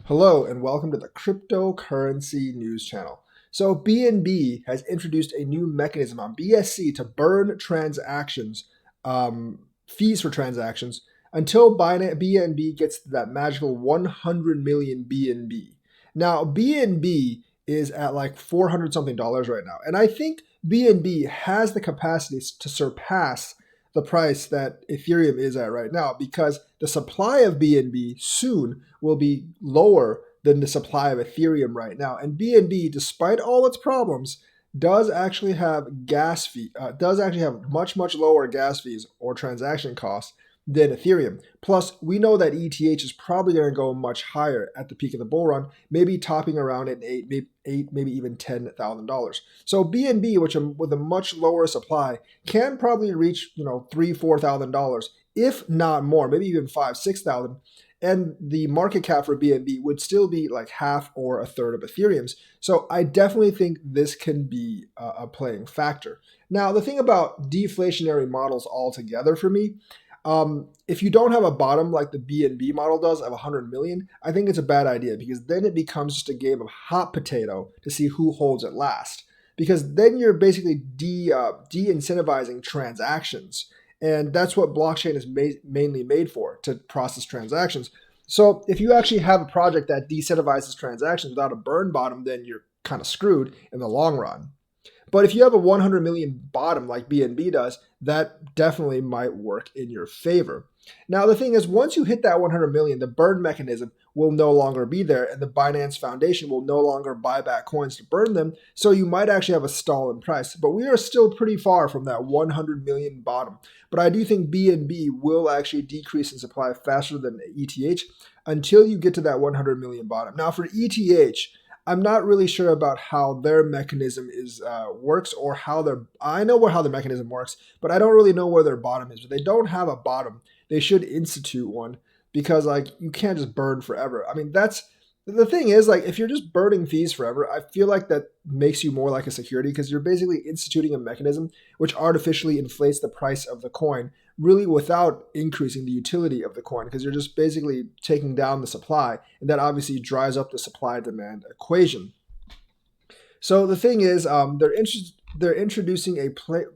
Hello and welcome to the Cryptocurrency News Channel. So BNB has introduced a new mechanism on BSC to burn transactions, fees for transactions, until BNB gets to that magical 100 million BNB. Now BNB is at like 400 something dollars right now, and I think BNB has the capacity to surpass the price that Ethereum is at right now because the supply of BNB soon will be lower than the supply of Ethereum right now. And BNB, despite all its problems, does actually have much lower gas fees or transaction costs than Ethereum. Plus, we know that ETH is probably going to go much higher at the peak of the bull run, maybe topping around at eight, maybe even $10,000. So BNB, which with a much lower supply, can probably reach $3,000, $4,000, if not more, maybe even 5,000, 6,000. And the market cap for BNB would still be like half or a third of Ethereum's. So I definitely think this can be a playing factor. Now, the thing about deflationary models altogether for me, if you don't have a bottom like the BNB model does of 100 million, I think it's a bad idea because then it becomes just a game of hot potato to see who holds it last. Because then you're basically de-incentivizing transactions. And that's what blockchain is mainly made for, to process transactions. So if you actually have a project that decentralizes transactions without a burn bottom, then you're kind of screwed in the long run. But if you have a 100 million bottom like BNB does, that definitely might work in your favor. Now, the thing is, once you hit that 100 million, the burn mechanism will no longer be there, and the Binance Foundation will no longer buy back coins to burn them. So you might actually have a stall in price. But we are still pretty far from that 100 million bottom. But I do think BNB will actually decrease in supply faster than ETH until you get to that 100 million bottom. Now, for ETH, I'm not really sure about how their mechanism works or how I know how the mechanism works, but I don't really know where their bottom is. If they don't have a bottom, they should institute one because you can't just burn forever. I mean, that's the thing is if you're just burning fees forever, I feel like that makes you more like a security because you're basically instituting a mechanism which artificially inflates the price of the coin really without increasing the utility of the coin because you're just basically taking down the supply, and that obviously drives up the supply demand equation. So the thing is, they're introducing a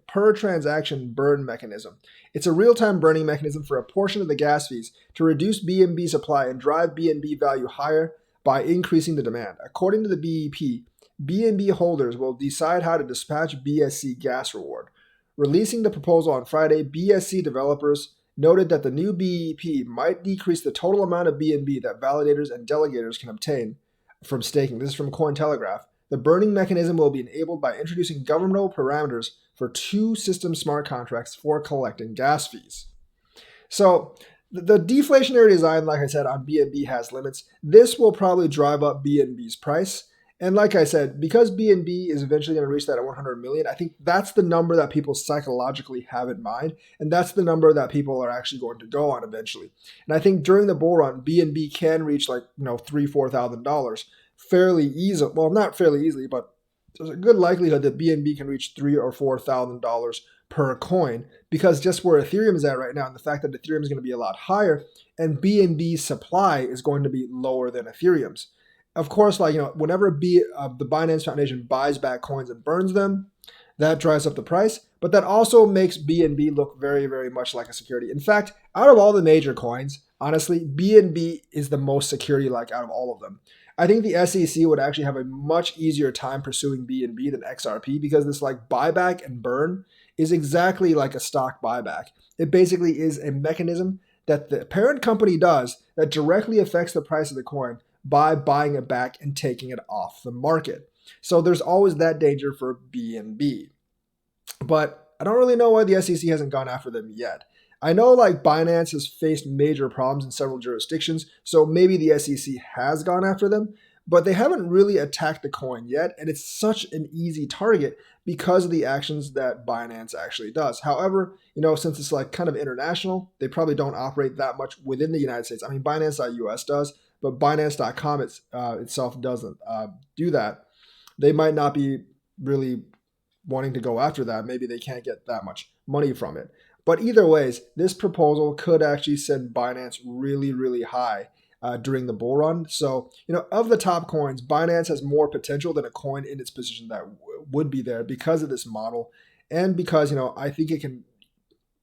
per transaction burn mechanism. It's a real-time burning mechanism for a portion of the gas fees to reduce BNB supply and drive BNB value higher by increasing the demand. According to the BEP, BNB holders will decide how to dispatch BSC gas reward. Releasing the proposal on Friday, BSC developers noted that the new BEP might decrease the total amount of BNB that validators and delegators can obtain from staking. This is from Cointelegraph. The burning mechanism will be enabled by introducing governmental parameters for 2 system smart contracts for collecting gas fees. So the deflationary design, like I said, on BNB has limits. This will probably drive up BNB's price. And like I said, because BNB is eventually going to reach that 100 million, I think that's the number that people psychologically have in mind. And that's the number that people are actually going to go on eventually. And I think during the bull run, BNB can reach $3,000, $4,000 fairly easily. Well, not fairly easily, but there's a good likelihood that BNB can reach $3,000 or $4,000 per coin because just where Ethereum is at right now and the fact that Ethereum is going to be a lot higher and BNB's supply is going to be lower than Ethereum's. Of course, whenever the Binance Foundation buys back coins and burns them, that drives up the price, but that also makes BNB look very, very much like a security. In fact, out of all the major coins, honestly, BNB is the most security-like out of all of them. I think the SEC would actually have a much easier time pursuing BNB than XRP because this buyback and burn is exactly like a stock buyback. It basically is a mechanism that the parent company does that directly affects the price of the coin by buying it back and taking it off the market. So there's always that danger for BNB. But I don't really know why the SEC hasn't gone after them yet. I know Binance has faced major problems in several jurisdictions, so maybe the SEC has gone after them, but they haven't really attacked the coin yet, and it's such an easy target because of the actions that Binance actually does. However, since it's kind of international, they probably don't operate that much within the United States. I mean, Binance.us does, but Binance.com itself doesn't do that. They might not be really wanting to go after that. Maybe they can't get that much money from it. But either ways, this proposal could actually send Binance really, really high during the bull run. So, of the top coins, Binance has more potential than a coin in its position that would be there because of this model, and because I think it can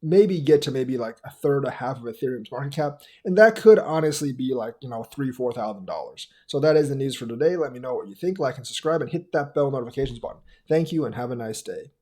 maybe get to maybe like a third, a half of Ethereum's market cap, and that could honestly be like $3,000-4,000. So that is the news for today. Let me know what you think. Like and subscribe, and hit that bell notifications button. Thank you, and have a nice day.